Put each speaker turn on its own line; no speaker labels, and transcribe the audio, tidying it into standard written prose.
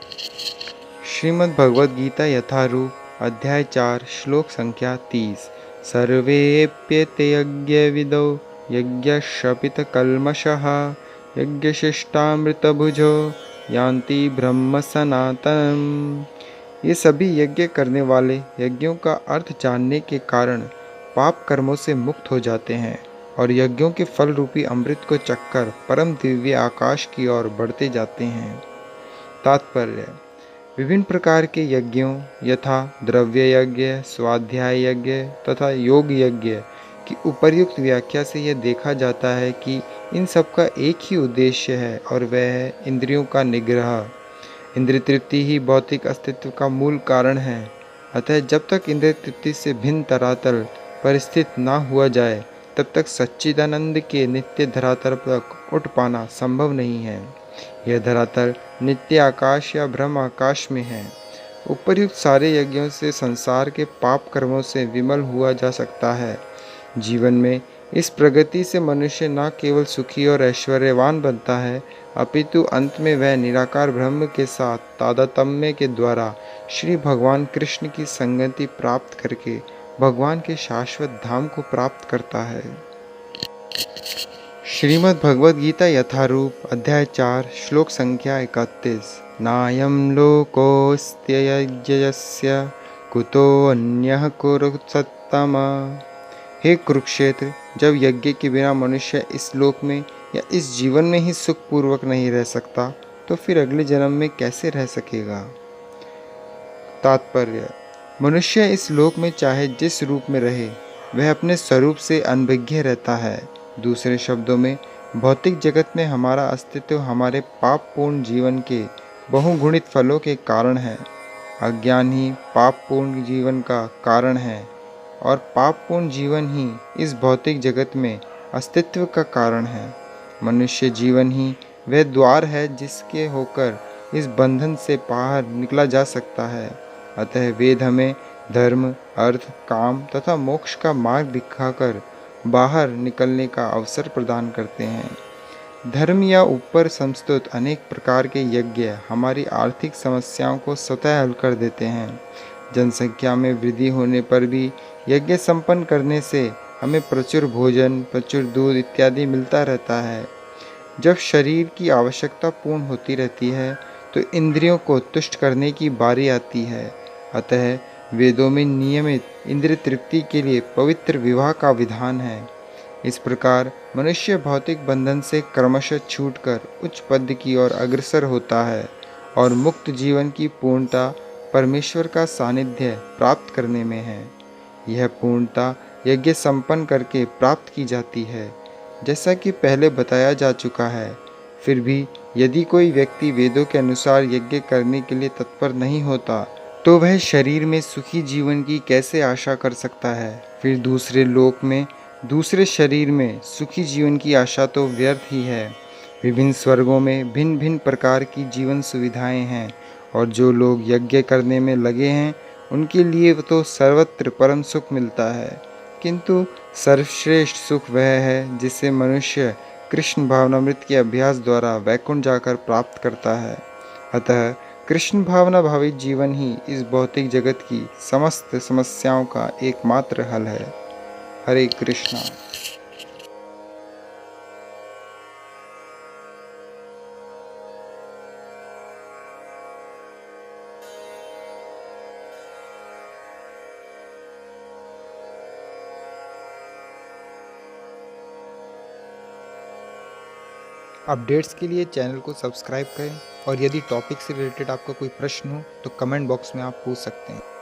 श्रीमद् भगवद गीता यथारूप अध्याय 4 श्लोक संख्या 30। सर्वेप्येते यज्ञविदो यज्ञशपितकल्मषः यज्ञशिष्टामृतभुजो यान्ति ब्रह्म सनातनम्। ये सभी यज्ञ करने वाले यज्ञों का अर्थ जानने के कारण पाप कर्मों से मुक्त हो जाते हैं और यज्ञों के फल रूपी अमृत को चखकर परम दिव्य आकाश की ओर बढ़ते जाते हैं। तात्पर्य: विभिन्न प्रकार के यज्ञों यथा द्रव्य यज्ञ, स्वाध्याय यज्ञ तथा योग यज्ञ की उपर्युक्त व्याख्या से यह देखा जाता है कि इन सब का एक ही उद्देश्य है और वह है इंद्रियों का निग्रह। इंद्रिय तृप्ति ही भौतिक अस्तित्व का मूल कारण है। अतः जब तक इंद्रिय तृप्ति से भिन्न धरातल पर स्थित ना हुआ जाए तब तक सच्चिदानंद के नित्य धरातल तक उठ पाना संभव नहीं है। यह धरातल नित्य आकाश या ब्रह्म आकाश में है। उपर्युक्त सारे यज्ञों से संसार के पाप कर्मों से विमल हुआ जा सकता है। जीवन में इस प्रगति से मनुष्य न केवल सुखी और ऐश्वर्यवान बनता है अपितु अंत में वह निराकार ब्रह्म के साथ तादात्म्य के द्वारा श्री भगवान कृष्ण की संगति प्राप्त करके भगवान के शाश्वत धाम को प्राप्त करता है। श्रीमद् भगवद गीता यथारूप अध्याय 4 श्लोक संख्या 31। नायं लोकोऽस्त्ययज्ञस्य कुतो अन्यः कुरु सत्तमा। हे कुरुक्षेत्र, जब यज्ञ के बिना मनुष्य इस लोक में या इस जीवन में ही सुखपूर्वक नहीं रह सकता तो फिर अगले जन्म में कैसे रह सकेगा। तात्पर्य: मनुष्य इस लोक में चाहे जिस रूप में रहे वह अपने स्वरूप से अनभिज्ञ रहता है। दूसरे शब्दों में भौतिक जगत में हमारा अस्तित्व हमारे पापपूर्ण जीवन के बहुगुणित फलों के कारण है। अज्ञान ही पापपूर्ण जीवन का कारण है और पापपूर्ण जीवन ही इस भौतिक जगत में अस्तित्व का कारण है। मनुष्य जीवन ही वह द्वार है जिसके होकर इस बंधन से बाहर निकला जा सकता है। अतः वेद हमें धर्म, अर्थ, काम तथा मोक्ष का मार्ग दिखाकर बाहर निकलने का अवसर प्रदान करते हैं। धर्म या ऊपर संस्तुत अनेक प्रकार के यज्ञ हमारी आर्थिक समस्याओं को स्वतः हल कर देते हैं। जनसंख्या में वृद्धि होने पर भी यज्ञ संपन्न करने से हमें प्रचुर भोजन, प्रचुर दूध इत्यादि मिलता रहता है। जब शरीर की आवश्यकता पूर्ण होती रहती है तो इंद्रियों को तुष्ट करने की बारी आती है। अतः वेदों में नियमित इंद्रिय तृप्ति के लिए पवित्र विवाह का विधान है। इस प्रकार मनुष्य भौतिक बंधन से क्रमशः छूटकर उच्च पद की ओर अग्रसर होता है और मुक्त जीवन की पूर्णता परमेश्वर का सानिध्य प्राप्त करने में है। यह पूर्णता यज्ञ संपन्न करके प्राप्त की जाती है, जैसा कि पहले बताया जा चुका है। फिर भी यदि कोई व्यक्ति वेदों के अनुसार यज्ञ करने के लिए तत्पर नहीं होता तो वह शरीर में सुखी जीवन की कैसे आशा कर सकता है। फिर दूसरे लोक में, दूसरे शरीर में सुखी जीवन की आशा तो व्यर्थ ही है। विभिन्न स्वर्गों में भिन्न भिन्न प्रकार की जीवन सुविधाएं हैं और जो लोग यज्ञ करने में लगे हैं उनके लिए तो सर्वत्र परम सुख मिलता है। किंतु सर्वश्रेष्ठ सुख वह है जिसे मनुष्य कृष्ण भावनामृत के अभ्यास द्वारा वैकुंठ जाकर प्राप्त करता है। अतः कृष्ण भावना भावित जीवन ही इस भौतिक जगत की समस्त समस्याओं का एकमात्र हल है। हरे कृष्णा।
अपडेट्स के लिए चैनल को सब्सक्राइब करें और यदि टॉपिक से रिलेटेड आपका कोई प्रश्न हो तो कमेंट बॉक्स में आप पूछ सकते हैं।